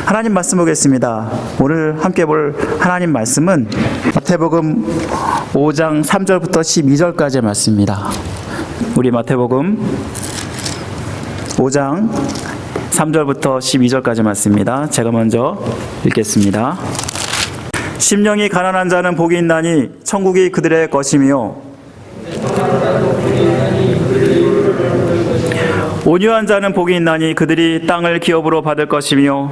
하나님 말씀 보겠습니다. 오늘 함께 볼 하나님 말씀은 마태복음 5장 3절부터 12절까지의 말씀입니다. 우리 마태복음 5장 3절부터 12절까지 말씀입니다. 제가 먼저 읽겠습니다. 심령이 가난한 자는 복이 있나니 천국이 그들의 것이며 온유한 자는 복이 있나니 그들이 땅을 기업으로 받을 것이며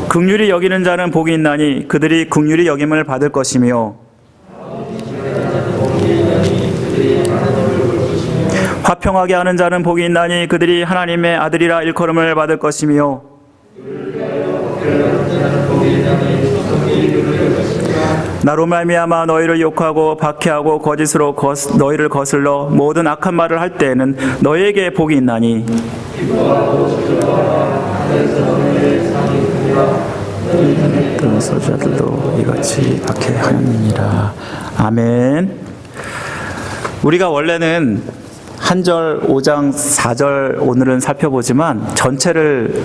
긍휼히 여기는 자는 복이 있나니 그들이 긍휼히 여김을 받을 것이며 화평하게 하는 자는 복이 있나니 그들이 하나님의 아들이라 일컬음을 받을 것이며 나로 말미암아 너희를 욕하고 박해하고 거짓으로 너희를 거슬러 모든 악한 말을 할 때에는 너희에게 복이 있나니 어떤 소자들도 이같이 박해하느니라. 아멘. 우리가 원래는 한절 5장 4절 오늘은 살펴보지만 전체를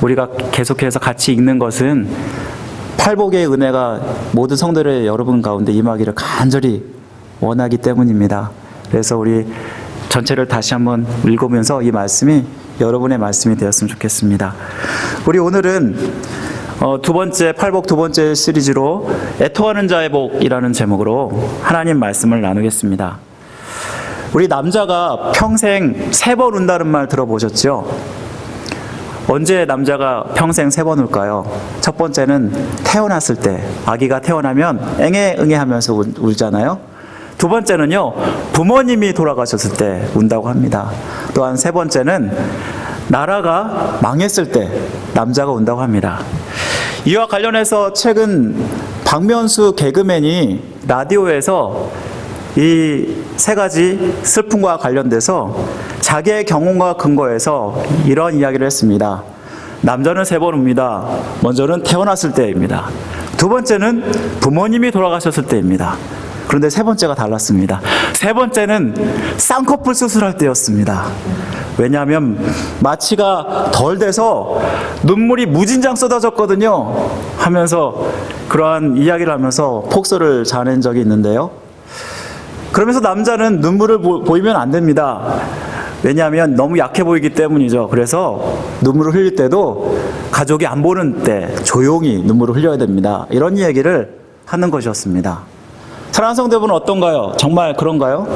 우리가 계속해서 같이 읽는 것은 팔복의 은혜가 모든 성도들 여러분 가운데 임하기를 간절히 원하기 때문입니다. 그래서 우리 전체를 다시 한번 읽으면서 이 말씀이 여러분의 말씀이 되었으면 좋겠습니다. 우리 오늘은 두 번째 팔복 두 번째 시리즈로 애통하는 자의 복이라는 제목으로 하나님 말씀을 나누겠습니다. 우리 남자가 평생 3번 운다는 말 들어보셨죠? 언제 남자가 평생 3번 울까요? 첫 번째는 태어났을 때, 아기가 태어나면 앵애 응애 하면서 울잖아요. 두 번째는요, 부모님이 돌아가셨을 때 운다고 합니다. 또한 세 번째는 나라가 망했을 때 남자가 운다고 합니다. 이와 관련해서 최근 박명수 개그맨이 라디오에서 이 세 가지 슬픔과 관련돼서 자기의 경험과 근거해서 이런 이야기를 했습니다. 남자는 3번 웁니다. 먼저는 태어났을 때입니다. 두 번째는 부모님이 돌아가셨을 때입니다. 그런데 세 번째가 달랐습니다. 세 번째는 쌍꺼풀 수술할 때였습니다. 왜냐하면 마취가 덜 돼서 눈물이 무진장 쏟아졌거든요 하면서 그러한 이야기를 하면서 폭소를 자낸 적이 있는데요. 그러면서 남자는 눈물을 보이면 안 됩니다. 왜냐하면 너무 약해 보이기 때문이죠. 그래서 눈물을 흘릴 때도 가족이 안 보는 때 조용히 눈물을 흘려야 됩니다. 이런 얘기를 하는 것이었습니다. 사랑하는 성도분은 어떤가요? 정말 그런가요?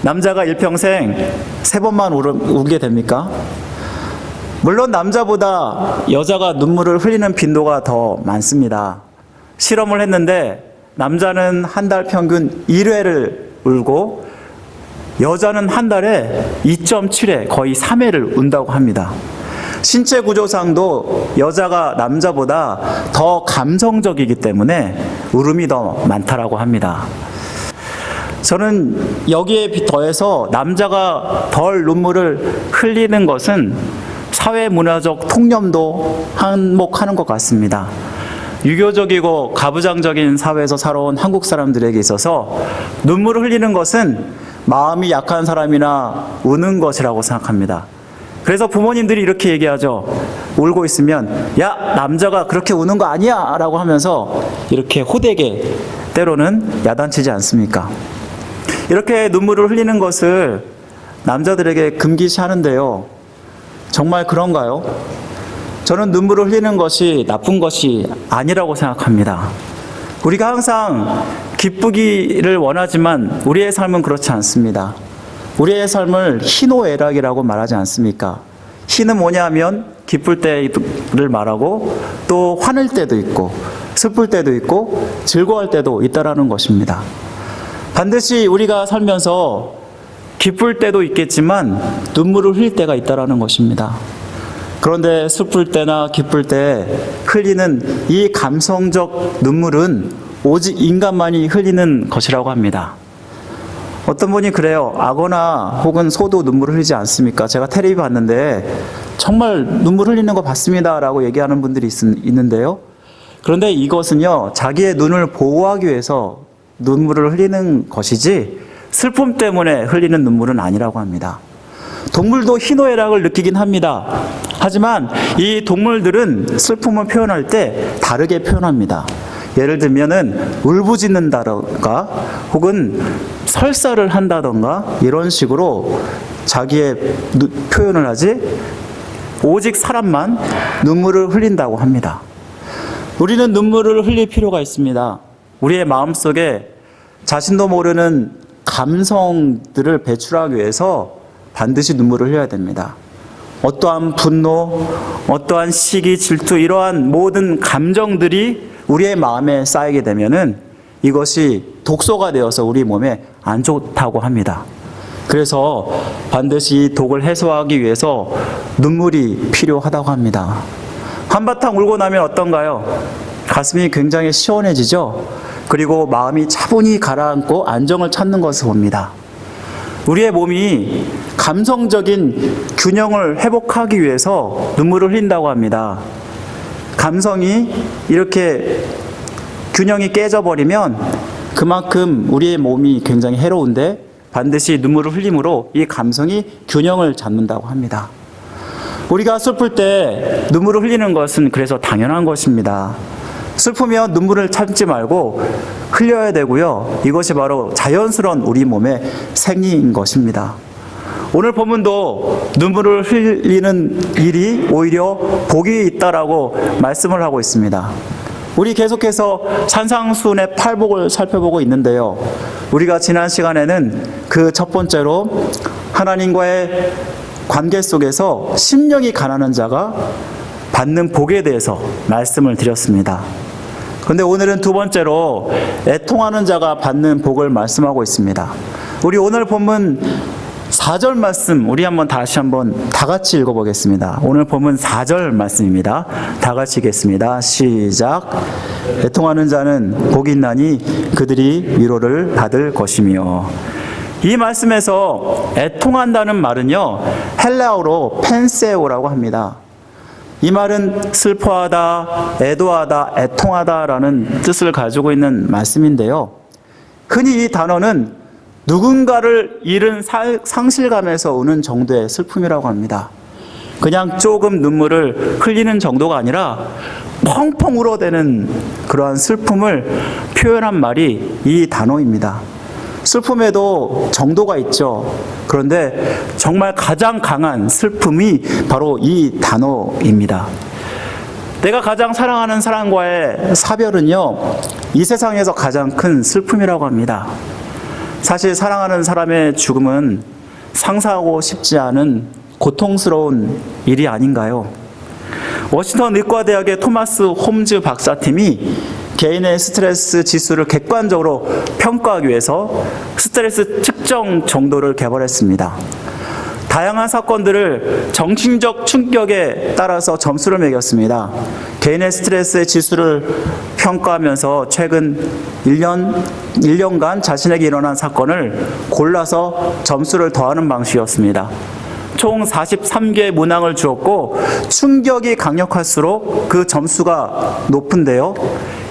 남자가 일평생 3번만 울게 됩니까? 물론 남자보다 여자가 눈물을 흘리는 빈도가 더 많습니다. 실험을 했는데 남자는 한 달 평균 1회를 울고 여자는 한 달에 2.7회, 거의 3회를 운다고 합니다. 신체 구조상도 여자가 남자보다 더 감성적이기 때문에 울음이 더 많다라고 합니다. 저는 여기에 더해서 남자가 덜 눈물을 흘리는 것은 사회문화적 통념도 한몫하는 것 같습니다. 유교적이고 가부장적인 사회에서 살아온 한국 사람들에게 있어서 눈물을 흘리는 것은 마음이 약한 사람이나 우는 것이라고 생각합니다. 그래서 부모님들이 이렇게 얘기하죠. 울고 있으면 야, 남자가 그렇게 우는 거 아니야 라고 하면서 이렇게 호되게 때로는 야단치지 않습니까? 이렇게 눈물을 흘리는 것을 남자들에게 금기시하는데요. 정말 그런가요? 저는 눈물을 흘리는 것이 나쁜 것이 아니라고 생각합니다. 우리가 항상 기쁘기를 원하지만 우리의 삶은 그렇지 않습니다. 우리의 삶을 희노애락이라고 말하지 않습니까? 희는 뭐냐면 기쁠 때를 말하고 또 화낼 때도 있고 슬플 때도 있고 즐거워할 때도 있다라는 것입니다. 반드시 우리가 살면서 기쁠 때도 있겠지만 눈물을 흘릴 때가 있다라는 것입니다. 그런데 슬플 때나 기쁠 때 흘리는 이 감성적 눈물은 오직 인간만이 흘리는 것이라고 합니다. 어떤 분이 그래요. 악어나 혹은 소도 눈물을 흘리지 않습니까? 제가 텔레비 봤는데 정말 눈물 흘리는 거 봤습니다 라고 얘기하는 분들이 있는데요. 그런데 이것은요, 자기의 눈을 보호하기 위해서 눈물을 흘리는 것이지 슬픔 때문에 흘리는 눈물은 아니라고 합니다. 동물도 희노애락을 느끼긴 합니다. 하지만 이 동물들은 슬픔을 표현할 때 다르게 표현합니다. 예를 들면은 울부짖는다던가 혹은 설사를 한다던가 이런 식으로 자기의 표현을 하지, 오직 사람만 눈물을 흘린다고 합니다. 우리는 눈물을 흘릴 필요가 있습니다. 우리의 마음속에 자신도 모르는 감성들을 배출하기 위해서 반드시 눈물을 흘려야 됩니다. 어떠한 분노, 어떠한 시기, 질투, 이러한 모든 감정들이 우리의 마음에 쌓이게 되면은 이것이 독소가 되어서 우리 몸에 안 좋다고 합니다. 그래서 반드시 독을 해소하기 위해서 눈물이 필요하다고 합니다. 한바탕 울고 나면 어떤가요? 가슴이 굉장히 시원해지죠? 그리고 마음이 차분히 가라앉고 안정을 찾는 것을 봅니다. 우리의 몸이 감성적인 균형을 회복하기 위해서 눈물을 흘린다고 합니다. 감성이 이렇게 균형이 깨져버리면 그만큼 우리의 몸이 굉장히 해로운데 반드시 눈물을 흘림으로 이 감성이 균형을 잡는다고 합니다. 우리가 슬플 때 눈물을 흘리는 것은 그래서 당연한 것입니다. 슬프면 눈물을 참지 말고 흘려야 되고요. 이것이 바로 자연스러운 우리 몸의 생리인 것입니다. 오늘 본문도 눈물을 흘리는 일이 오히려 복이 있다라고 말씀을 하고 있습니다. 우리 계속해서 산상수훈의 팔복을 살펴보고 있는데요. 우리가 지난 시간에는 그 첫 번째로 하나님과의 관계 속에서 심령이 가난한 자가 받는 복에 대해서 말씀을 드렸습니다. 그런데 오늘은 두 번째로 애통하는 자가 받는 복을 말씀하고 있습니다. 우리 오늘 본문 4절 말씀 우리 다시 한번 다 같이 읽어보겠습니다. 오늘 본문 4절 말씀입니다. 다 같이 읽겠습니다. 시작. 애통하는 자는 복이 있나니 그들이 위로를 받을 것이며. 이 말씀에서 애통한다는 말은요, 헬라어로 펜세오라고 합니다. 이 말은 슬퍼하다, 애도하다, 애통하다라는 뜻을 가지고 있는 말씀인데요. 흔히 이 단어는 누군가를 잃은 상실감에서 오는 정도의 슬픔이라고 합니다. 그냥 조금 눈물을 흘리는 정도가 아니라 펑펑 울어대는 그러한 슬픔을 표현한 말이 이 단어입니다. 슬픔에도 정도가 있죠. 그런데 정말 가장 강한 슬픔이 바로 이 단어입니다. 내가 가장 사랑하는 사람과의 사별은요, 이 세상에서 가장 큰 슬픔이라고 합니다. 사실 사랑하는 사람의 죽음은 상상하고 싶지 않은 고통스러운 일이 아닌가요? 워싱턴 의과대학의 토마스 홈즈 박사팀이 개인의 스트레스 지수를 객관적으로 평가하기 위해서 스트레스 측정 정도를 개발했습니다. 다양한 사건들을 정신적 충격에 따라서 점수를 매겼습니다. 개인의 스트레스의 지수를 평가하면서 최근 1년간 자신에게 일어난 사건을 골라서 점수를 더하는 방식이었습니다. 총 43개의 문항을 주었고 충격이 강력할수록 그 점수가 높은데요.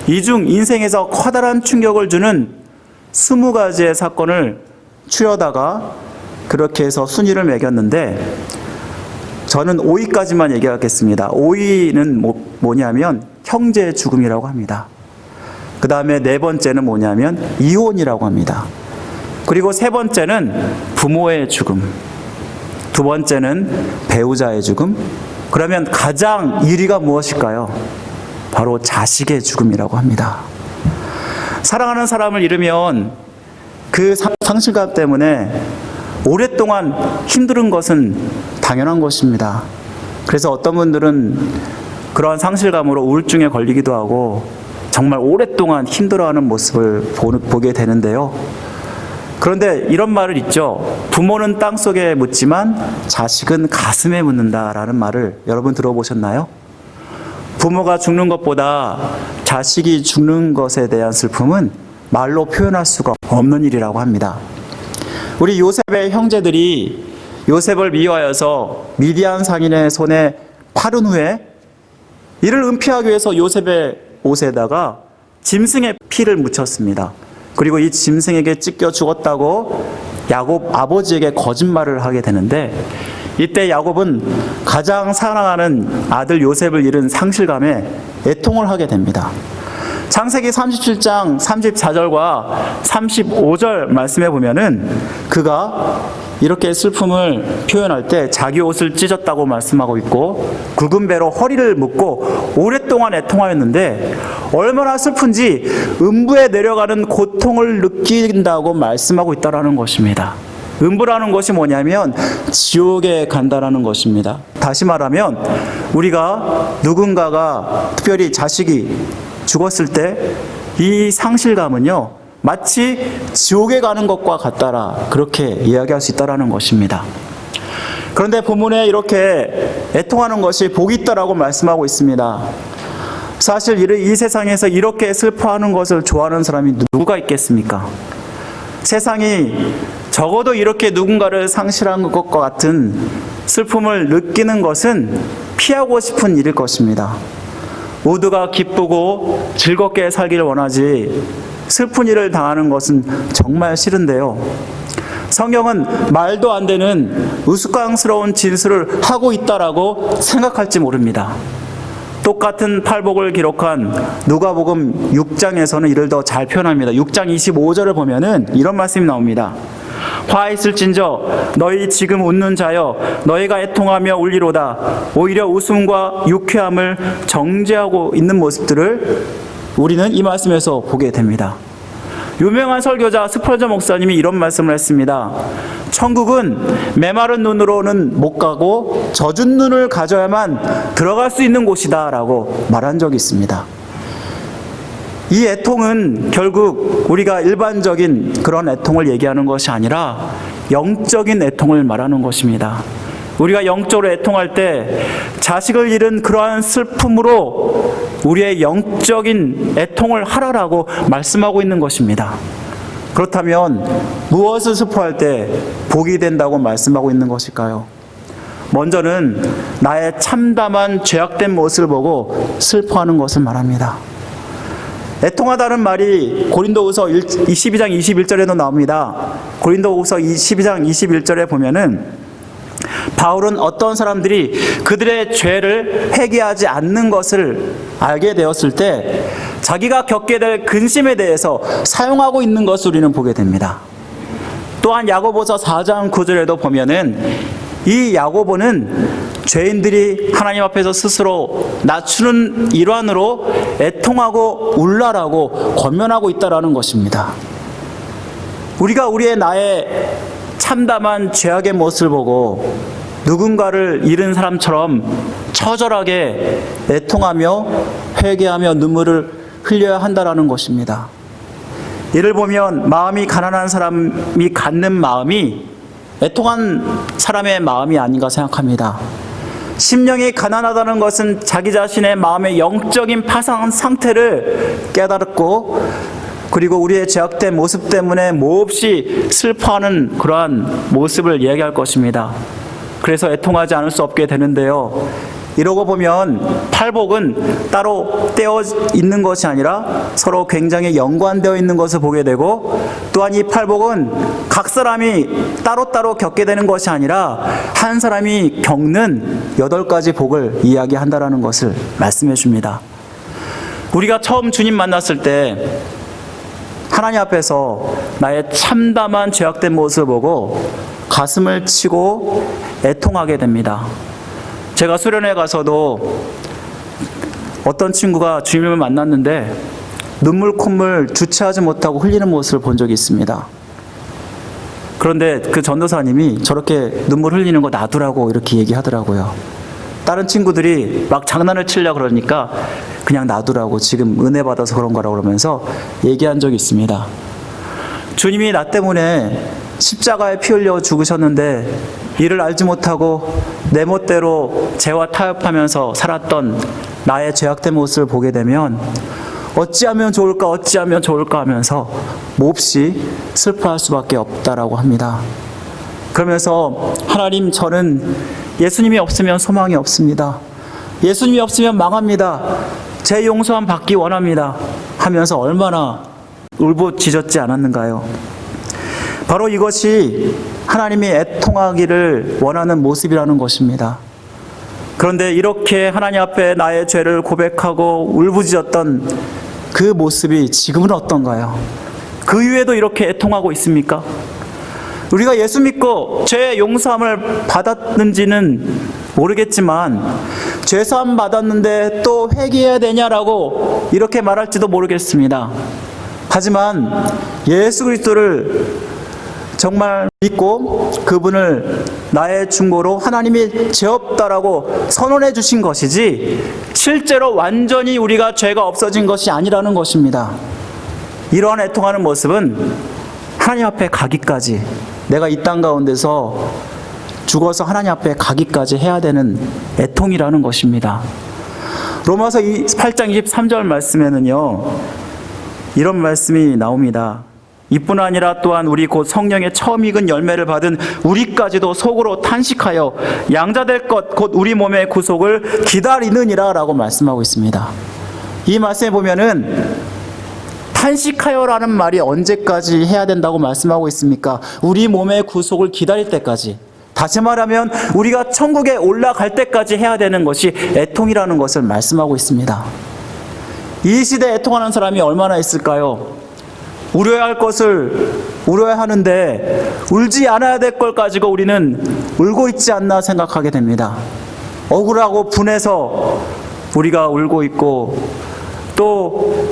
이 중 인생에서 커다란 충격을 주는 20가지의 사건을 추려다가 그렇게 해서 순위를 매겼는데 저는 5위까지만 얘기하겠습니다. 5위는 뭐냐면 형제의 죽음이라고 합니다. 그 다음에 네 번째는 뭐냐면 이혼이라고 합니다. 그리고 세 번째는 부모의 죽음, 두 번째는 배우자의 죽음, 그러면 가장 1위가 무엇일까요? 바로 자식의 죽음이라고 합니다. 사랑하는 사람을 잃으면 그 상실감 때문에 오랫동안 힘든 것은 당연한 것입니다. 그래서 어떤 분들은 그러한 상실감으로 우울증에 걸리기도 하고 정말 오랫동안 힘들어하는 모습을 보게 되는데요. 그런데 이런 말을 있죠. 부모는 땅속에 묻지만 자식은 가슴에 묻는다라는 말을 여러분 들어보셨나요? 부모가 죽는 것보다 자식이 죽는 것에 대한 슬픔은 말로 표현할 수가 없는 일이라고 합니다. 우리 요셉의 형제들이 요셉을 미워하여서 미디안 상인의 손에 팔은 후에 이를 은폐하기 위해서 요셉의 옷에다가 짐승의 피를 묻혔습니다. 그리고 이 짐승에게 찢겨 죽었다고 야곱 아버지에게 거짓말을 하게 되는데, 이때 야곱은 가장 사랑하는 아들 요셉을 잃은 상실감에 애통을 하게 됩니다. 창세기 37장 34절과 35절 말씀에 보면은 그가 이렇게 슬픔을 표현할 때 자기 옷을 찢었다고 말씀하고 있고, 굵은 배로 허리를 묶고 오랫동안 애통하였는데 얼마나 슬픈지 음부에 내려가는 고통을 느낀다고 말씀하고 있다라는 것입니다. 음부라는 것이 뭐냐면 지옥에 간다라는 것입니다. 다시 말하면 우리가 누군가가, 특별히 자식이 죽었을 때 이 상실감은요, 마치 지옥에 가는 것과 같다라, 그렇게 이야기할 수 있다라는 것입니다. 그런데 본문에 이렇게 애통하는 것이 복이 있다라고 말씀하고 있습니다. 사실 이 세상에서 이렇게 슬퍼하는 것을 좋아하는 사람이 누가 있겠습니까? 세상이 적어도 이렇게 누군가를 상실한 것과 같은 슬픔을 느끼는 것은 피하고 싶은 일일 것입니다. 모두가 기쁘고 즐겁게 살기를 원하지 슬픈 일을 당하는 것은 정말 싫은데요. 성경은 말도 안 되는 우스꽝스러운 진술을 하고 있다라고 생각할지 모릅니다. 똑같은 팔복을 기록한 누가복음 6장에서는 이를 더 잘 표현합니다. 6장 25절을 보면은 이런 말씀이 나옵니다. 화 있을진저 너희 지금 웃는 자여 너희가 애통하며 울리로다. 오히려 웃음과 유쾌함을 정죄하고 있는 모습들을 우리는 이 말씀에서 보게 됩니다. 유명한 설교자 스펄전 목사님이 이런 말씀을 했습니다. 천국은 메마른 눈으로는 못 가고 젖은 눈을 가져야만 들어갈 수 있는 곳이다 라고 말한 적이 있습니다. 이 애통은 결국 우리가 일반적인 그런 애통을 얘기하는 것이 아니라 영적인 애통을 말하는 것입니다. 우리가 영적으로 애통할 때 자식을 잃은 그러한 슬픔으로 우리의 영적인 애통을 하라라고 말씀하고 있는 것입니다. 그렇다면 무엇을 슬퍼할 때 복이 된다고 말씀하고 있는 것일까요? 먼저는 나의 참담한 죄악된 모습을 보고 슬퍼하는 것을 말합니다. 애통하다는 말이 고린도후서 12장 21절에도 나옵니다. 고린도후서 12장 21절에 보면은 바울은 어떤 사람들이 그들의 죄를 회개하지 않는 것을 알게 되었을 때 자기가 겪게 될 근심에 대해서 사용하고 있는 것을 우리는 보게 됩니다. 또한 야고보서 4장 9절에도 보면은 이 야고보는 죄인들이 하나님 앞에서 스스로 낮추는 일환으로 애통하고 울라라고 권면하고 있다라는 것입니다. 우리가 우리의 나의 참담한 죄악의 모습을 보고 누군가를 잃은 사람처럼 처절하게 애통하며 회개하며 눈물을 흘려야 한다라는 것입니다. 이를 보면 마음이 가난한 사람이 갖는 마음이 애통한 사람의 마음이 아닌가 생각합니다. 심령이 가난하다는 것은 자기 자신의 마음의 영적인 파산 상태를 깨달았고, 그리고 우리의 죄악된 모습 때문에 몹시 슬퍼하는 그러한 모습을 이야기할 것입니다. 그래서 애통하지 않을 수 없게 되는데요. 이러고 보면 팔복은 따로 떼어 있는 것이 아니라 서로 굉장히 연관되어 있는 것을 보게 되고, 또한 이 팔복은 각 사람이 따로따로 겪게 되는 것이 아니라 한 사람이 겪는 8가지 복을 이야기한다라는 것을 말씀해 줍니다. 우리가 처음 주님 만났을 때 하나님 앞에서 나의 참담한 죄악된 모습을 보고 가슴을 치고 애통하게 됩니다. 제가 수련회 가서도 어떤 친구가 주님을 만났는데 눈물 콧물 주체하지 못하고 흘리는 모습을 본 적이 있습니다. 그런데 그 전도사님이 저렇게 눈물 흘리는 거 놔두라고 이렇게 얘기하더라고요. 다른 친구들이 막 장난을 치려고 그러니까 그냥 놔두라고, 지금 은혜 받아서 그런 거라고 그러면서 얘기한 적이 있습니다. 주님이 나 때문에 십자가에 피 흘려 죽으셨는데 이를 알지 못하고 내 멋대로 죄와 타협하면서 살았던 나의 죄악된 모습을 보게 되면 어찌하면 좋을까 하면서 몹시 슬퍼할 수밖에 없다라고 합니다. 그러면서 하나님, 저는 예수님이 없으면 소망이 없습니다. 예수님이 없으면 망합니다. 제 용서함 받기 원합니다. 하면서 얼마나 울부짖었지 않았는가요? 바로 이것이 하나님이 애통하기를 원하는 모습이라는 것입니다. 그런데 이렇게 하나님 앞에 나의 죄를 고백하고 울부짖었던 그 모습이 지금은 어떤가요? 그 이후에도 이렇게 애통하고 있습니까? 우리가 예수 믿고 죄 용서함을 받았는지는 모르겠지만 죄사함 받았는데 또 회개해야 되냐라고 이렇게 말할지도 모르겠습니다. 하지만 예수 그리스도를 정말 믿고 그분을 나의 중보로 하나님이 죄 없다라고 선언해 주신 것이지 실제로 완전히 우리가 죄가 없어진 것이 아니라는 것입니다. 이러한 애통하는 모습은 하나님 앞에 가기까지, 내가 이 땅 가운데서 죽어서 하나님 앞에 가기까지 해야 되는 애통이라는 것입니다. 로마서 8장 23절 말씀에는요, 이런 말씀이 나옵니다. 이뿐 아니라 또한 우리 곧 성령의 처음 익은 열매를 받은 우리까지도 속으로 탄식하여 양자될 것 곧 우리 몸의 구속을 기다리느니라 라고 말씀하고 있습니다. 이 말씀에 보면은 탄식하여라는 말이 언제까지 해야 된다고 말씀하고 있습니까? 우리 몸의 구속을 기다릴 때까지, 다시 말하면 우리가 천국에 올라갈 때까지 해야 되는 것이 애통이라는 것을 말씀하고 있습니다. 이 시대에 애통하는 사람이 얼마나 있을까요? 울어야 할 것을 울어야 하는데 울지 않아야 될 걸 가지고 우리는 울고 있지 않나 생각하게 됩니다. 억울하고 분해서 우리가 울고 있고, 또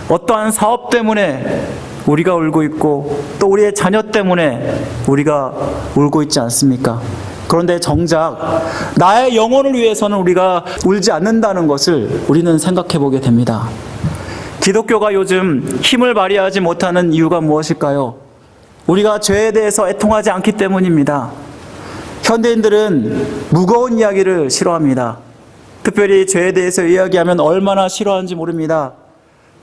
어떠한 사업 때문에 우리가 울고 있고, 또 우리의 자녀 때문에 우리가 울고 있지 않습니까? 그런데 정작 나의 영혼을 위해서는 우리가 울지 않는다는 것을 우리는 생각해 보게 됩니다. 기독교가 요즘 힘을 발휘하지 못하는 이유가 무엇일까요? 우리가 죄에 대해서 애통하지 않기 때문입니다. 현대인들은 무거운 이야기를 싫어합니다. 특별히 죄에 대해서 이야기하면 얼마나 싫어하는지 모릅니다.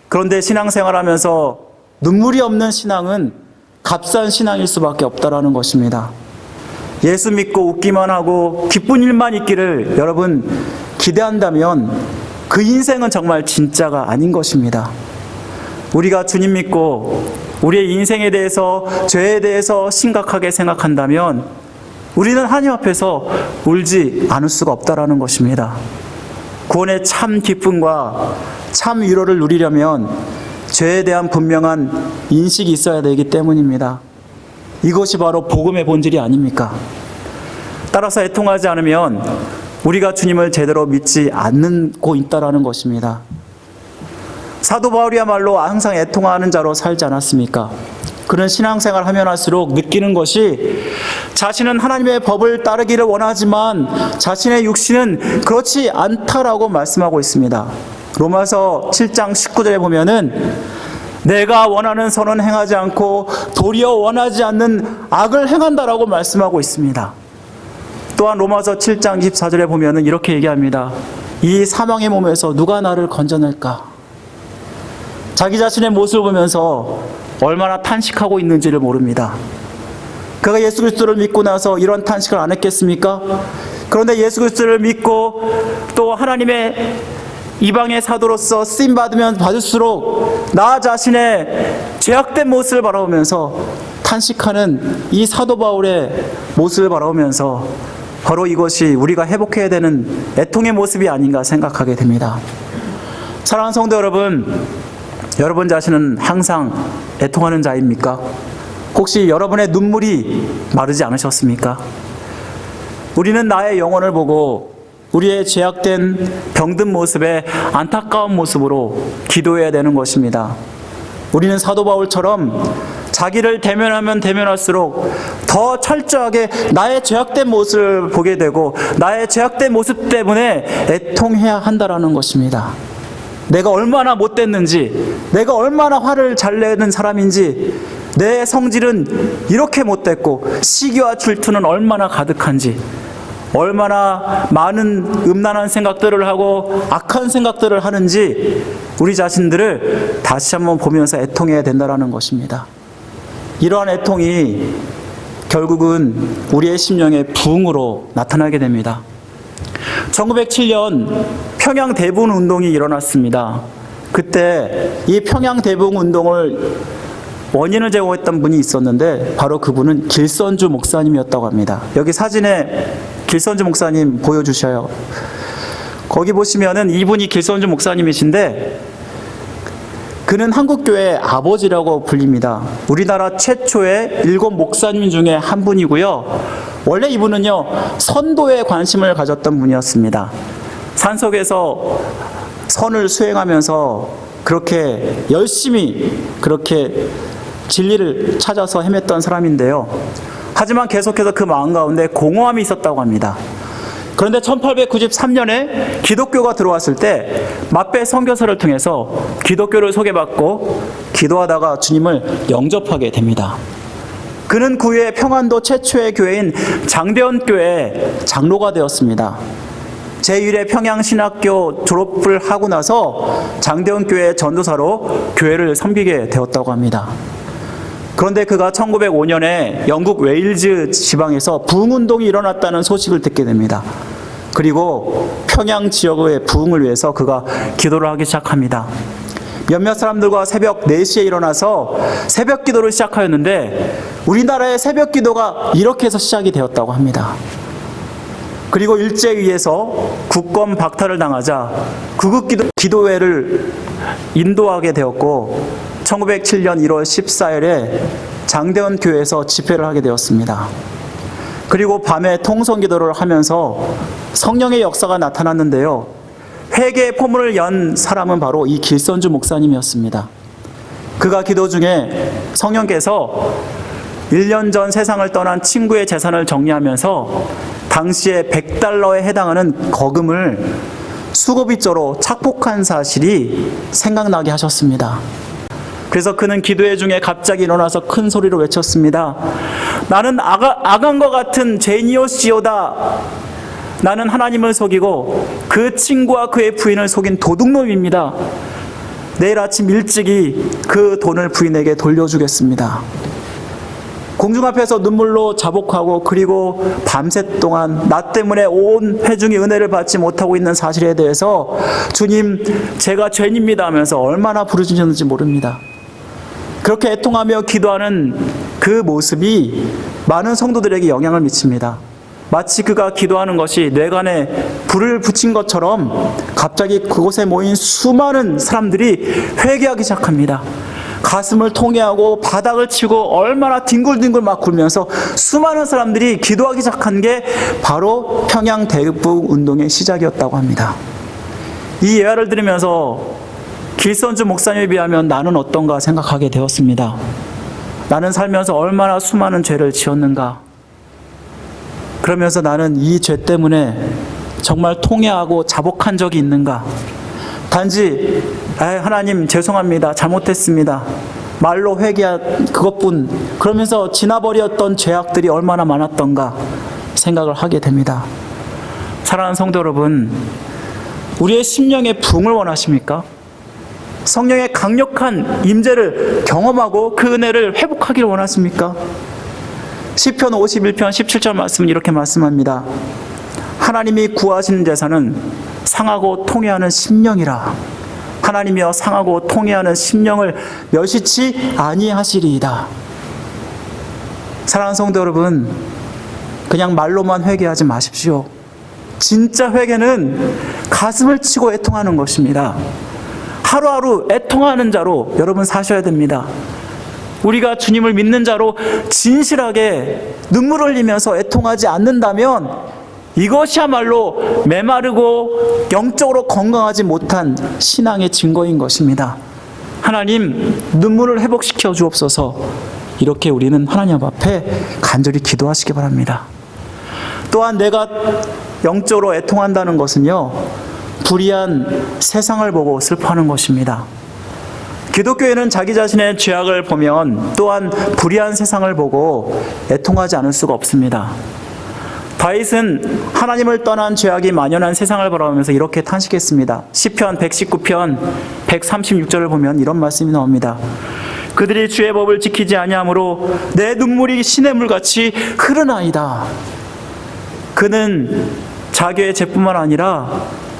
그런데 신앙생활하면서 눈물이 없는 신앙은 값싼 신앙일 수밖에 없다라는 것입니다. 예수 믿고 웃기만 하고 기쁜 일만 있기를 여러분 기대한다면 그 인생은 정말 진짜가 아닌 것입니다. 우리가 주님 믿고 우리의 인생에 대해서, 죄에 대해서 심각하게 생각한다면 우리는 하나님 앞에서 울지 않을 수가 없다라는 것입니다. 구원의 참 기쁨과 참 위로를 누리려면 죄에 대한 분명한 인식이 있어야 되기 때문입니다. 이것이 바로 복음의 본질이 아닙니까? 따라서 애통하지 않으면 우리가 주님을 제대로 믿지 않고 있다라는 것입니다. 사도 바울이야말로 항상 애통하는 자로 살지 않았습니까? 그는 신앙생활 하면 할수록 느끼는 것이 자신은 하나님의 법을 따르기를 원하지만 자신의 육신은 그렇지 않다라고 말씀하고 있습니다. 로마서 7장 19절에 보면은 내가 원하는 선은 행하지 않고 도리어 원하지 않는 악을 행한다라고 말씀하고 있습니다. 또한 로마서 7장 24절에 보면은 이렇게 얘기합니다. 이 사망의 몸에서 누가 나를 건져낼까? 자기 자신의 모습을 보면서 얼마나 탄식하고 있는지를 모릅니다. 그가 예수 그리스도를 믿고 나서 이런 탄식을 안 했겠습니까? 그런데 예수 그리스도를 믿고 또 하나님의 이방의 사도로서 쓰임 받으면 받을수록 나 자신의 죄악된 모습을 바라보면서 탄식하는 이 사도 바울의 모습을 바라보면서 바로 이것이 우리가 회복해야 되는 애통의 모습이 아닌가 생각하게 됩니다. 사랑하는 성도 여러분, 여러분 자신은 항상 애통하는 자입니까? 혹시 여러분의 눈물이 마르지 않으셨습니까? 우리는 나의 영혼을 보고 우리의 죄악된 병든 모습에 안타까운 모습으로 기도해야 되는 것입니다. 우리는 사도 바울처럼 자기를 대면하면 대면할수록 더 철저하게 나의 죄악된 모습을 보게 되고 나의 죄악된 모습 때문에 애통해야 한다라는 것입니다. 내가 얼마나 못됐는지, 내가 얼마나 화를 잘 내는 사람인지, 내 성질은 이렇게 못됐고 시기와 질투는 얼마나 가득한지, 얼마나 많은 음란한 생각들을 하고 악한 생각들을 하는지 우리 자신들을 다시 한번 보면서 애통해야 된다는 것입니다. 이러한 애통이 결국은 우리의 심령의 부흥으로 나타나게 됩니다. 1907년 평양 대부운 운동이 일어났습니다. 그때 이 평양 대부운 운동을 원인을 제공했던 분이 있었는데 바로 그분은 길선주 목사님이었다고 합니다. 여기 사진에 길선주 목사님 보여주셔요. 거기 보시면은 이분이 길선주 목사님이신데 그는 한국교회 아버지라고 불립니다. 우리나라 최초의 7 목사님 중에 한 분이고요. 원래 이분은요, 선도에 관심을 가졌던 분이었습니다. 산속에서 선을 수행하면서 그렇게 열심히 그렇게 진리를 찾아서 헤맸던 사람인데요. 하지만 계속해서 그 마음 가운데 공허함이 있었다고 합니다. 그런데 1893년에 기독교가 들어왔을 때 마베 선교사를 통해서 기독교를 소개받고 기도하다가 주님을 영접하게 됩니다. 그는 그 후에 평안도 최초의 교회인 장대원교회 장로가 되었습니다. 제1회 평양신학교 졸업을 하고 나서 장대원교회 전도사로 교회를 섬기게 되었다고 합니다. 그런데 그가 1905년에 영국 웨일즈 지방에서 부흥운동이 일어났다는 소식을 듣게 됩니다. 그리고 평양 지역의 부흥을 위해서 그가 기도를 하기 시작합니다. 몇몇 사람들과 새벽 4시에 일어나서 새벽 기도를 시작하였는데 우리나라의 새벽 기도가 이렇게 해서 시작이 되었다고 합니다. 그리고 일제에 의해서 국권 박탈을 당하자 구국기도회를 인도하게 되었고 1907년 1월 14일에 장대원 교회에서 집회를 하게 되었습니다. 그리고 밤에 통성기도를 하면서 성령의 역사가 나타났는데요. 회개의 포문을 연 사람은 바로 이 길선주 목사님이었습니다. 그가 기도 중에 성령께서 1년 전 세상을 떠난 친구의 재산을 정리하면서 당시에 100달러에 해당하는 거금을 수고비조로 착복한 사실이 생각나게 하셨습니다. 그래서 그는 기도회 중에 갑자기 일어나서 큰 소리로 외쳤습니다. 나는 아간과 같은 죄인이오시오다. 나는 하나님을 속이고 그 친구와 그의 부인을 속인 도둑놈입니다. 내일 아침 일찍이 그 돈을 부인에게 돌려주겠습니다. 공중 앞에서 눈물로 자복하고 그리고 밤새 동안 나 때문에 온 회중이 은혜를 받지 못하고 있는 사실에 대해서 주님, 제가 죄인입니다 하면서 얼마나 부르짖었는지 모릅니다. 그렇게 애통하며 기도하는 그 모습이 많은 성도들에게 영향을 미칩니다. 마치 그가 기도하는 것이 뇌관에 불을 붙인 것처럼 갑자기 그곳에 모인 수많은 사람들이 회개하기 시작합니다. 가슴을 통회하고 바닥을 치고 얼마나 뒹굴뒹굴 막 굴면서 수많은 사람들이 기도하기 시작한 게 바로 평양 대북 운동의 시작이었다고 합니다. 이 예화를 들으면서 길선주 목사님에 비하면 나는 어떤가 생각하게 되었습니다. 나는 살면서 얼마나 수많은 죄를 지었는가. 그러면서 나는 이 죄 때문에 정말 통회하고 자복한 적이 있는가. 단지 하나님 죄송합니다. 잘못했습니다. 말로 회개한 그것뿐. 그러면서 지나버렸던 죄악들이 얼마나 많았던가 생각을 하게 됩니다. 사랑하는 성도 여러분, 우리의 심령의 부흥을 원하십니까? 성령의 강력한 임재를 경험하고 그 은혜를 회복하기를 원하십니까? 시편 51편 17절 말씀은 이렇게 말씀합니다. 하나님이 구하시는 제사는 상하고 통회하는 심령이라. 하나님이여 상하고 통회하는 심령을 멸시치 아니하시리이다. 사랑하는 성도 여러분, 그냥 말로만 회개하지 마십시오. 진짜 회개는 가슴을 치고 애통하는 것입니다. 하루하루 애통하는 자로 여러분 사셔야 됩니다. 우리가 주님을 믿는 자로 진실하게 눈물을 흘리면서 애통하지 않는다면 이것이야말로 메마르고 영적으로 건강하지 못한 신앙의 증거인 것입니다. 하나님, 눈물을 회복시켜 주옵소서. 이렇게 우리는 하나님 앞에 간절히 기도하시기 바랍니다. 또한 내가 영적으로 애통한다는 것은요, 불의한 세상을 보고 슬퍼하는 것입니다. 기독교에는 자기 자신의 죄악을 보면 또한 불의한 세상을 보고 애통하지 않을 수가 없습니다. 다윗은 하나님을 떠난 죄악이 만연한 세상을 바라보면서 이렇게 탄식했습니다. 시편 119편 136절을 보면 이런 말씀이 나옵니다. 그들이 주의 법을 지키지 아니하므로 내 눈물이 시냇 물같이 흐르나이다. 그는 자기의 죄뿐만 아니라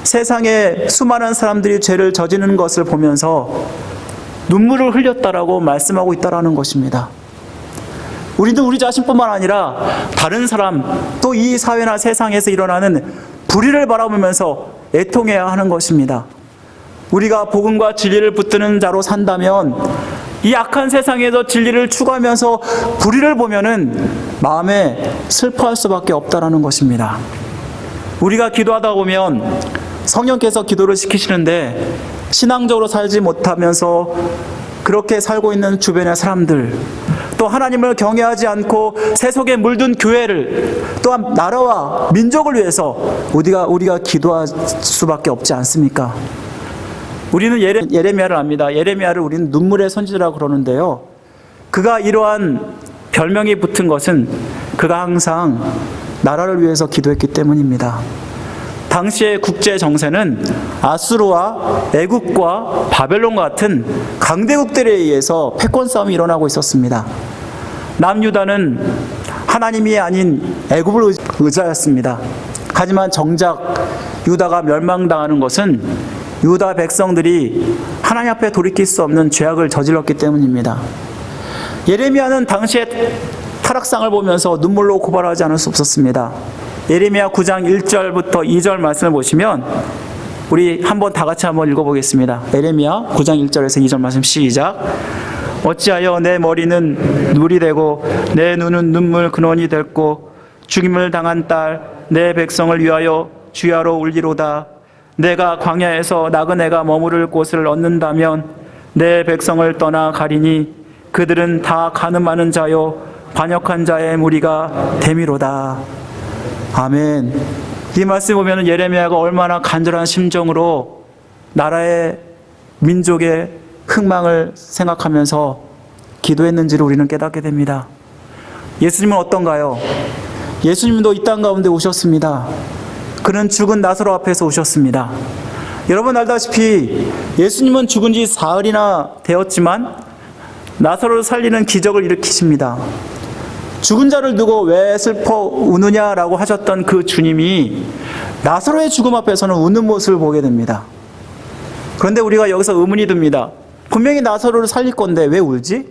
세상에 수많은 사람들이 죄를 저지르는 것을 보면서 눈물을 흘렸다라고 말씀하고 있다라는 것입니다. 우리는 우리 자신뿐만 아니라 다른 사람, 또 이 사회나 세상에서 일어나는 불의를 바라보면서 애통해야 하는 것입니다. 우리가 복음과 진리를 붙드는 자로 산다면 이 악한 세상에서 진리를 추구하면서 불의를 보면은 마음에 슬퍼할 수밖에 없다라는 것입니다. 우리가 기도하다 보면 성령께서 기도를 시키시는데 신앙적으로 살지 못하면서 그렇게 살고 있는 주변의 사람들, 또 하나님을 경외하지 않고 세속에 물든 교회를, 또한 나라와 민족을 위해서 우리가 기도할 수밖에 없지 않습니까? 우리는 예레미야를 압니다. 예레미야를 우리는 눈물의 선지자라고 그러는데요, 그가 이러한 별명이 붙은 것은 그가 항상 나라를 위해서 기도했기 때문입니다. 당시의 국제 정세는 아수르와 애국과 바벨론과 같은 강대국들에 의해서 패권 싸움이 일어나고 있었습니다. 남유다는 하나님이 아닌 애굽을 의지하였습니다. 하지만 정작 유다가 멸망당하는 것은 유다 백성들이 하나님 앞에 돌이킬 수 없는 죄악을 저질렀기 때문입니다. 예레미야는 당시의 타락상을 보면서 눈물로 고발하지 않을 수 없었습니다. 예레미야 9장 1절부터 2절 말씀을 보시면 우리 다 같이 한번 읽어보겠습니다. 예레미야 9장 1절에서 2절 말씀 시작. 어찌하여 내 머리는 물이 되고 내 눈은 눈물 근원이 됐고 죽임을 당한 딸 내 백성을 위하여 주야로 울리로다. 내가 광야에서 나그네가 머무를 곳을 얻는다면 내 백성을 떠나 가리니 그들은 다 가늠하는 자요 반역한 자의 무리가 됨이로다. 아멘. 이 말씀 보면 예레미야가 얼마나 간절한 심정으로 나라의 민족의 흥망을 생각하면서 기도했는지를 우리는 깨닫게 됩니다. 예수님은 어떤가요? 예수님도 이 땅 가운데 오셨습니다. 그는 죽은 나사로 앞에서 오셨습니다. 여러분 알다시피 예수님은 죽은 지 사흘이나 되었지만 나사로를 살리는 기적을 일으키십니다. 죽은 자를 두고 왜 슬퍼 우느냐라고 하셨던 그 주님이 나사로의 죽음 앞에서는 웃는 모습을 보게 됩니다. 그런데 우리가 여기서 의문이 듭니다. 분명히 나사로를 살릴 건데 왜 울지?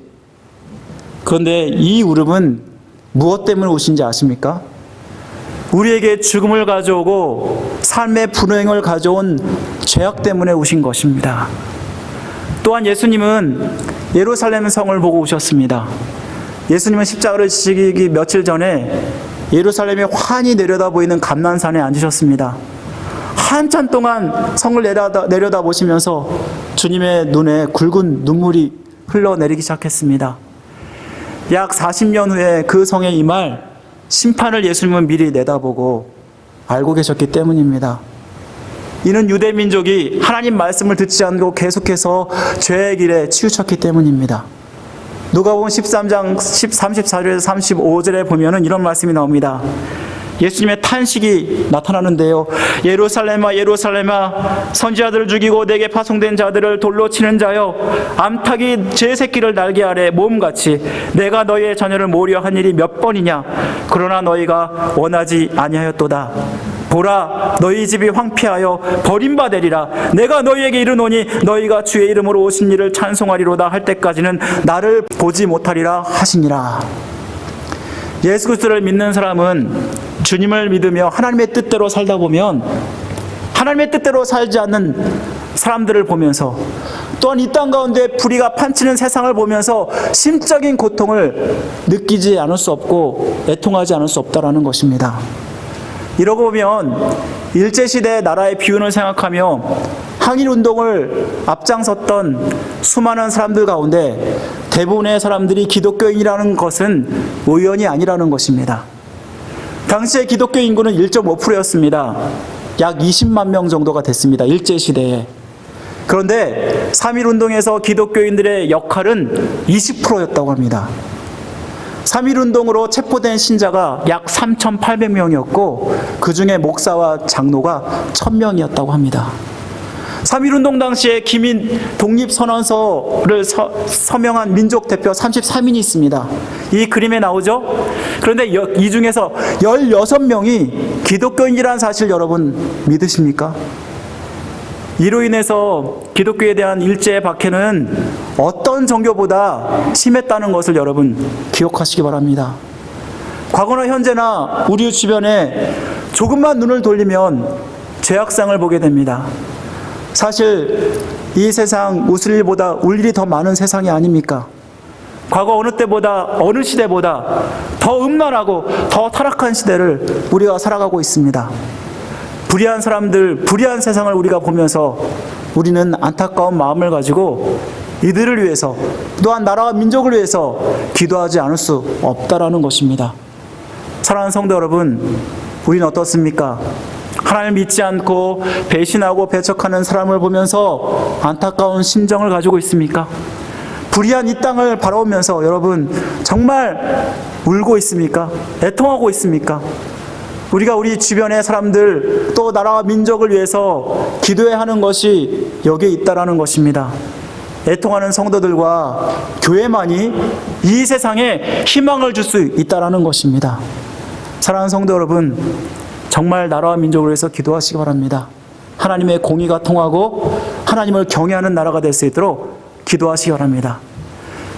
그런데 이 울음은 무엇 때문에 우신지 아십니까? 우리에게 죽음을 가져오고 삶의 불행을 가져온 죄악 때문에 우신 것입니다. 또한 예수님은 예루살렘 성을 보고 오셨습니다. 예수님은 십자가를 지시기 며칠 전에 예루살렘이 환히 내려다 보이는 감난산에 앉으셨습니다. 한참 동안 성을 내려다 보시면서 주님의 눈에 굵은 눈물이 흘러내리기 시작했습니다. 약 40년 후에 그 성에 임할 심판을 예수님은 미리 내다보고 알고 계셨기 때문입니다. 이는 유대 민족이 하나님 말씀을 듣지 않고 계속해서 죄의 길에 치우쳤기 때문입니다. 누가복음 13장 34절에서 35절에 보면은 이런 말씀이 나옵니다. 예수님의 탄식이 나타나는데요. 예루살렘아 예루살렘아 선지자들을 죽이고 내게 파송된 자들을 돌로 치는 자여 암탉이 제 새끼를 날개 아래 모음같이 내가 너희의 자녀를 모으려 한 일이 몇 번이냐. 그러나 너희가 원하지 아니하였도다. 보라 너희 집이 황폐하여 버림받으리라. 내가 너희에게 이르노니 너희가 주의 이름으로 오신 이를 찬송하리로다 할 때까지는 나를 보지 못하리라 하시니라. 예수 그리스도를 믿는 사람은 주님을 믿으며 하나님의 뜻대로 살다 보면 하나님의 뜻대로 살지 않는 사람들을 보면서 또한 이 땅 가운데 불의가 판치는 세상을 보면서 심적인 고통을 느끼지 않을 수 없고 애통하지 않을 수 없다라는 것입니다. 이러고 보면 일제시대 나라의 비운을 생각하며 항일운동을 앞장섰던 수많은 사람들 가운데 대부분의 사람들이 기독교인이라는 것은 우연이 아니라는 것입니다. 당시의 기독교 인구는 1.5%였습니다. 약 20만 명 정도가 됐습니다. 일제시대에. 그런데 3.1운동에서 기독교인들의 역할은 20%였다고 합니다. 3.1운동으로 체포된 신자가 약 3,800명이었고 그 중에 목사와 장로가 1,000명이었다고 합니다. 3.1운동 당시에 기민 독립선언서를 서명한 민족 대표 33인이 있습니다. 이 그림에 나오죠? 그런데 이 중에서 16명이 기독교인이라는 사실 여러분 믿으십니까? 이로 인해서 기독교에 대한 일제의 박해는 어떤 종교보다 심했다는 것을 여러분 기억하시기 바랍니다. 과거나 현재나 우리 주변에 조금만 눈을 돌리면 죄악상을 보게 됩니다. 사실 이 세상 웃을 일보다 울 일이 더 많은 세상이 아닙니까? 과거 어느 때보다, 어느 시대보다 더 음란하고 더 타락한 시대를 우리가 살아가고 있습니다. 불의한 사람들, 불의한 세상을 우리가 보면서 우리는 안타까운 마음을 가지고 이들을 위해서, 또한 나라와 민족을 위해서 기도하지 않을 수 없다라는 것입니다. 사랑하는 성도 여러분, 우리는 어떻습니까? 하나님을 믿지 않고 배신하고 배척하는 사람을 보면서 안타까운 심정을 가지고 있습니까? 불의한 이 땅을 바라보면서 여러분 정말 울고 있습니까? 애통하고 있습니까? 우리가 우리 주변의 사람들, 또 나라와 민족을 위해서 기도해야 하는 것이 여기에 있다라는 것입니다. 애통하는 성도들과 교회만이 이 세상에 희망을 줄 수 있다라는 것입니다. 사랑하는 성도 여러분, 정말 나라와 민족을 위해서 기도하시기 바랍니다. 하나님의 공의가 통하고 하나님을 경외하는 나라가 될 수 있도록 기도하시기 바랍니다.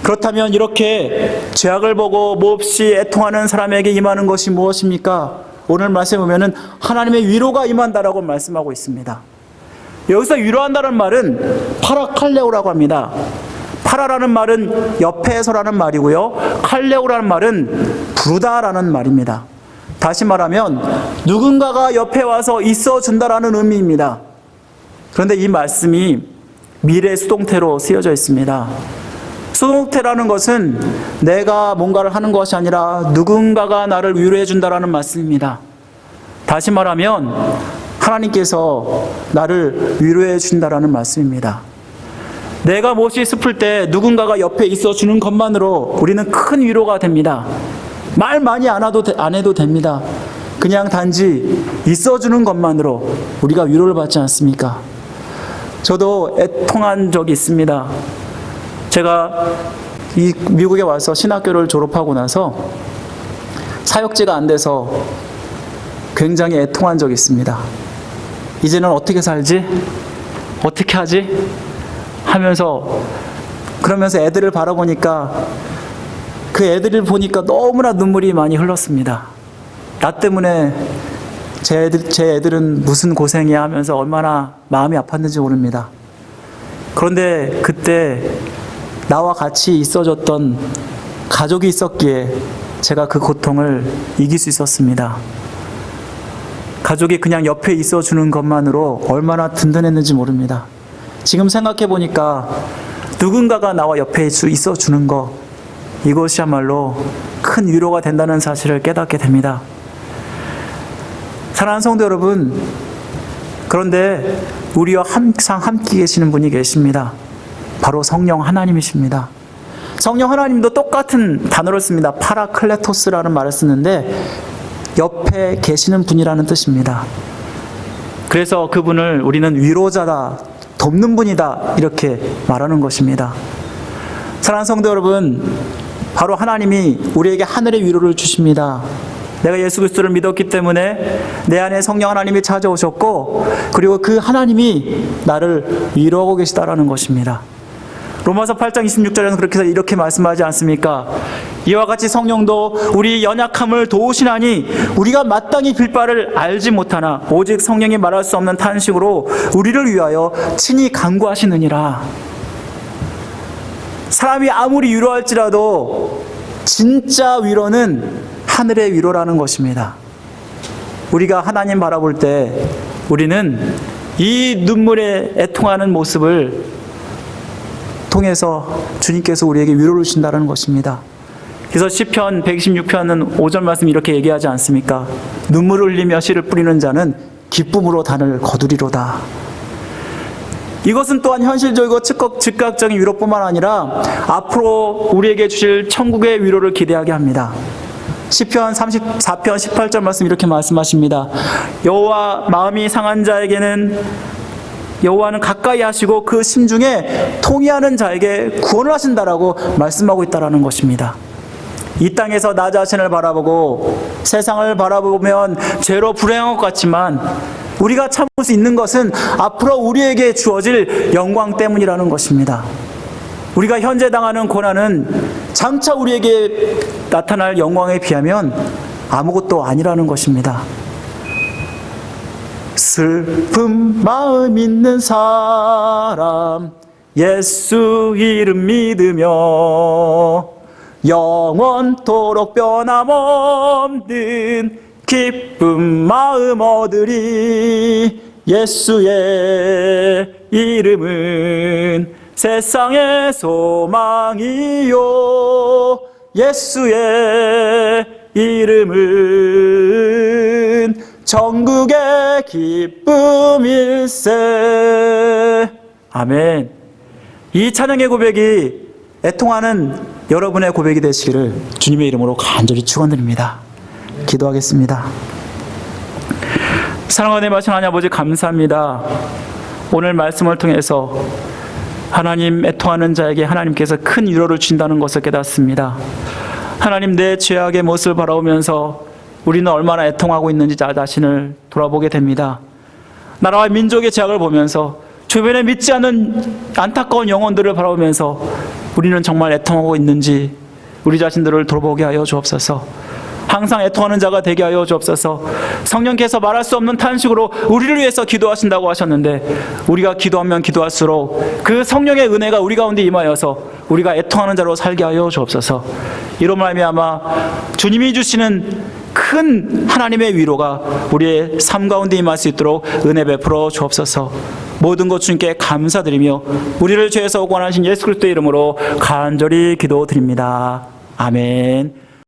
그렇다면 이렇게 죄악을 보고 몹시 애통하는 사람에게 임하는 것이 무엇입니까? 오늘 말씀에 보면은 하나님의 위로가 임한다라고 말씀하고 있습니다. 여기서 위로한다는 말은 파라칼레오라고 합니다. 파라라는 말은 옆에서라는 말이고요, 칼레오라는 말은 부르다라는 말입니다. 다시 말하면 누군가가 옆에 와서 있어준다라는 의미입니다. 그런데 이 말씀이 미래 수동태로 쓰여져 있습니다. 수동태라는 것은 내가 뭔가를 하는 것이 아니라 누군가가 나를 위로해 준다라는 말씀입니다. 다시 말하면 하나님께서 나를 위로해 준다라는 말씀입니다. 내가 몹시 슬플 때 누군가가 옆에 있어 주는 것만으로 우리는 큰 위로가 됩니다. 말 많이 안 해도 됩니다. 그냥 단지 있어주는 것만으로 우리가 위로를 받지 않습니까? 저도 애통한 적이 있습니다. 제가 이 미국에 와서 신학교를 졸업하고 나서 사역지가 안 돼서 굉장히 애통한 적이 있습니다. 이제는 어떻게 살지? 어떻게 하지? 하면서, 그러면서 애들을 바라보니까, 그 애들을 보니까 너무나 눈물이 많이 흘렀습니다. 나 때문에 제 애들은 무슨 고생이야 하면서 얼마나 마음이 아팠는지 모릅니다. 그런데 그때 나와 같이 있어줬던 가족이 있었기에 제가 그 고통을 이길 수 있었습니다. 가족이 그냥 옆에 있어주는 것만으로 얼마나 든든했는지 모릅니다. 지금 생각해 보니까 누군가가 나와 옆에 있어주는 것, 이것이야말로 큰 위로가 된다는 사실을 깨닫게 됩니다. 사랑하는 성도 여러분, 그런데 우리와 항상 함께 계시는 분이 계십니다. 바로 성령 하나님이십니다. 성령 하나님도 똑같은 단어를 씁니다. 파라클레토스라는 말을 쓰는데 옆에 계시는 분이라는 뜻입니다. 그래서 그분을 우리는 위로자다, 돕는 분이다, 이렇게 말하는 것입니다. 사랑하는 성도 여러분, 바로 하나님이 우리에게 하늘의 위로를 주십니다. 내가 예수 그리스도를 믿었기 때문에 내 안에 성령 하나님이 찾아오셨고, 그리고 그 하나님이 나를 위로하고 계시다라는 것입니다. 로마서 8장 26절에는 이렇게 말씀하지 않습니까? 이와 같이 성령도 우리 연약함을 도우시나니 우리가 마땅히 빌 바를 알지 못하나 오직 성령이 말할 수 없는 탄식으로 우리를 위하여 친히 간구하시느니라. 사람이 아무리 위로할지라도 진짜 위로는 하늘의 위로라는 것입니다. 우리가 하나님 바라볼 때 우리는 이 눈물에 애통하는 모습을 통해서 주님께서 우리에게 위로를 주신다는 것입니다. 그래서 시편 126편은 5절 말씀 이렇게 얘기하지 않습니까? 눈물을 흘리며 씨를 뿌리는 자는 기쁨으로 단을 거두리로다. 이것은 또한 현실적이고 즉각적인 위로뿐만 아니라 앞으로 우리에게 주실 천국의 위로를 기대하게 합니다. 시편 34편 18절 말씀 이렇게 말씀하십니다. 여호와 마음이 상한 자에게는 여호와는 가까이 하시고 그 심중에 통회하는 자에게 구원을 하신다라고 말씀하고 있다는 것입니다. 이 땅에서 나 자신을 바라보고 세상을 바라보면 죄로 불행한 것 같지만 우리가 참을 수 있는 것은 앞으로 우리에게 주어질 영광 때문이라는 것입니다. 우리가 현재 당하는 고난은 장차 우리에게 나타날 영광에 비하면 아무것도 아니라는 것입니다. 슬픈 마음 있는 사람 예수 이름 믿으며 영원토록 변함없는 기쁜 마음 얻으리. 예수의 이름은 세상의 소망이요 예수의 이름은 전국의 기쁨일세. 아멘. 이 찬양의 고백이 애통하는 여러분의 고백이 되시기를 주님의 이름으로 간절히 축원드립니다. 기도하겠습니다. 사랑하는 하나님 하나님 아버지 감사합니다. 오늘 말씀을 통해서 하나님 애통하는 자에게 하나님께서 큰 위로를 주신다는 것을 깨닫습니다. 하나님 내 죄악의 모습을 바라보면서 우리는 얼마나 애통하고 있는지 나 자신을 돌아보게 됩니다. 나라와 민족의 죄악을 보면서 주변에 믿지 않는 안타까운 영혼들을 바라보면서 우리는 정말 애통하고 있는지 우리 자신들을 돌아보게 하여 주옵소서. 항상 애통하는 자가 되게 하여 주옵소서. 성령께서 말할 수 없는 탄식으로 우리를 위해서 기도하신다고 하셨는데 우리가 기도하면 기도할수록 그 성령의 은혜가 우리 가운데 임하여서 우리가 애통하는 자로 살게 하여 주옵소서. 이로 말미암아 주님이 주시는 큰 하나님의 위로가 우리의 삶 가운데 임할 수 있도록 은혜 베풀어 주옵소서. 모든 것 주님께 감사드리며 우리를 죄에서 구원하신 예수 그리스도의 이름으로 간절히 기도드립니다. 아멘.